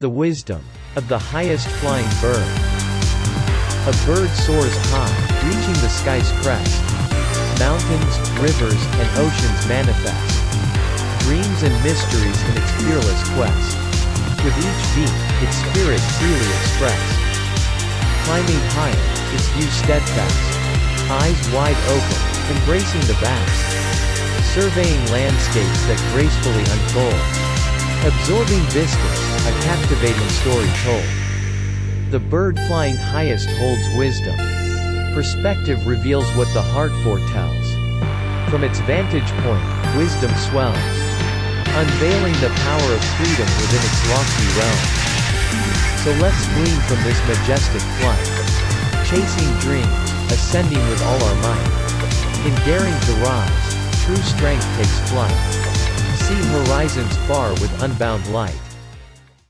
The wisdom of the highest flying bird. A bird soars high, reaching the sky's crest. Mountains, rivers, and oceans manifest dreams and mysteries in its fearless quest. With each beat, its spirit freely expressed. Climbing higher, its view steadfast, eyes wide open, embracing the vast. Surveying landscapes that gracefully unfold. Absorbing vistas, a captivating story told. The bird flying highest holds wisdom. Perspective reveals what the heart foretells. From its vantage point, wisdom swells, unveiling the power of freedom within its lofty realm. So let's glean from this majestic flight, chasing dreams, ascending with all our might. In daring to rise, true strength takes flight. See horizons far with unbound light.